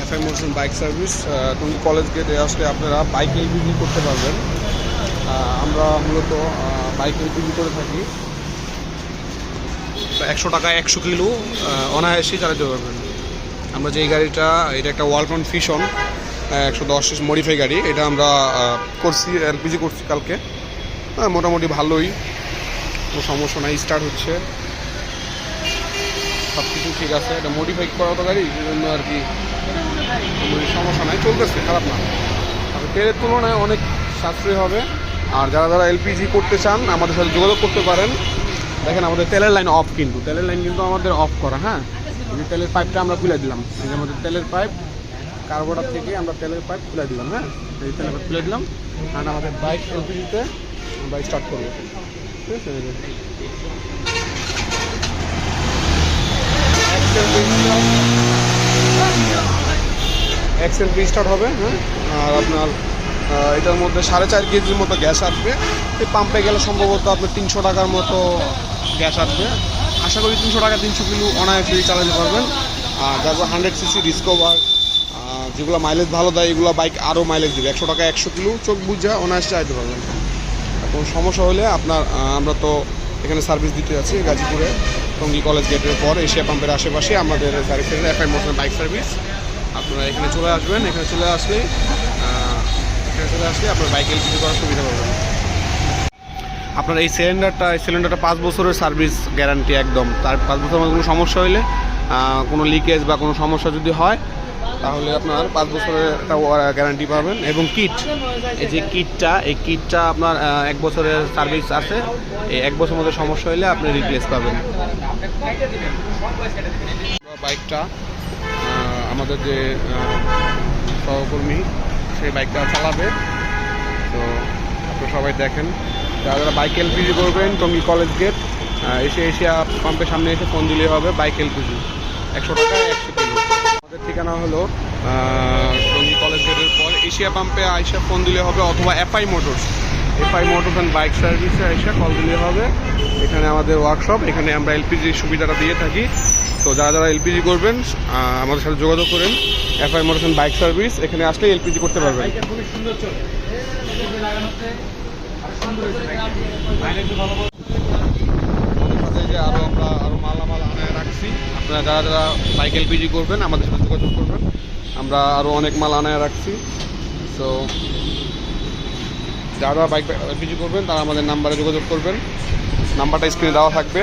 FI motors bike service. তুমি college গেটে আসলে আপনারা বাইক এলপিজি করতে পারবেন। আমরা মূলত বাইক এলপিজি করে থাকি। 100 টাকায় 100 কিলো অনায়াসেই চালাতে পারবেন। আমরা যেই গাড়িটা, এটা একটা ওয়ালটন ফিশন 110 মডিফাই গাড়ি, এটা আমরা করছি, এলপিজি করছি কালকে। মোটামুটি ভালোই, কোনো সমস্যা নাই, স্টার্ট হচ্ছে, সব কিছু ঠিক আছে। এটা মডিফাই করা তো গাড়ি, সেই জন্য আর কি সমস্যা নাই, চলতেছে, খারাপ না। আর তেলের তুলনায় অনেক সাশ্রয়ী হবে। আর যারা যারা এলপিজি করতে চান আমাদের সাথে যোগাযোগ করতে পারেন। দেখেন আমাদের তেলের লাইন অফ, কিন্তু তেলের লাইন কিন্তু আমাদের অফ করা। হ্যাঁ, এই তেলের পাইপটা আমরা খুলে দিলাম, এই যে আমাদের তেলের পাইপ, কার্বোরেটর থেকে আমরা তেলের পাইপ খুলে দিলাম। হ্যাঁ, এই তেলের পাইপ খুলে দিলাম, আর আমাদের বাইক এলপিজিতে আমরা স্টার্ট করবো। ঠিক আছে, এক্সএলপি স্টার্ট হবে। হ্যাঁ, আর আপনার এটার মধ্যে 4.5 কেজির মতো গ্যাস আসবে। এই পাম্পে গেলে সম্ভবত আপনার 300 টাকার মতো গ্যাস আসবে। আশা করি 300 টাকা 300 কিলো অনায়াসেই চালাতে পারবেন। আর তারপর 100 সিসি ডিসকভার, যেগুলো মাইলেজ ভালো দেয়, এগুলো বাইক আরও মাইলেজ দেবে। 100 টাকা 100 কিলো চোখ বুঝে অনায়াসে চালাতে পারবেন। কোনো সমস্যা হলে আপনার, আমরা তো এখানে সার্ভিস দিতে যাচ্ছি গাজীপুরে টঙ্গী কলেজ গেটের পর এশিয়া পাম্পের আশেপাশে আমাদের service centre FI motors bike service. আপনারা এখানে চলে আসবেন। এখানে চলে আসলে আপনার বাইক এলপিজি করার সুবিধা পাবেন। আপনার এই সিলিন্ডারটা 5 বছরের সার্ভিস গ্যারান্টি একদম। তার 5 বছরের মধ্যে কোনো সমস্যা হলে, কোনো লিকেজ বা কোনো সমস্যা যদি হয়, তাহলে আপনার 5 বছরের একটা গ্যারান্টি পাবেন। এবং কিট, এই যে কিটটা আপনার 1 বছরের সার্ভিস আছে। এই 1 বছরের মধ্যে সমস্যা হলে আপনি রিপ্লেস পাবেন। বাইকটা আমাদের যে সহকর্মী, সেই বাইকটা চালাবে। তো আপনারা সবাই দেখেন, যারা বাইক এলপিজি করবেন টঙ্গী কলেজ গেট এশিয়া পাম্পের সামনে এসে ফোন দিলেই হবে। বাইক এলপিজি 100 টাকা 100 কিলো। আমাদের ঠিকানা হলো টঙ্গী কলেজ গেটের পর এশিয়া পাম্পে আইসা ফোন দিলে হবে, অথবা এফআই মোটরস অ্যান্ড বাইক সার্ভিসে আইসা কল দিলে হবে। এখানে আমাদের ওয়ার্কশপ, এখানে আমরা এলপিজির সুবিধাটা দিয়ে থাকি। তো যারা যারা এলপিজি করবেন আমাদের সাথে যোগাযোগ করেন। FI motors and bike service, এখানে আসলে এলপিজি করতে পারবেন। আমরা আরও মালামাল আনায় রাখছি। আপনারা যারা যারা বাইক এলপিজি করবেন আমাদের সাথে যোগাযোগ করবেন। আমরা আরও অনেক মাল আনায় রাখছি। সো যারা বাইক এলপিজি করবেন তারা আমাদের নাম্বারে যোগাযোগ করবেন। নাম্বারটা স্ক্রিনে দেওয়া থাকবে।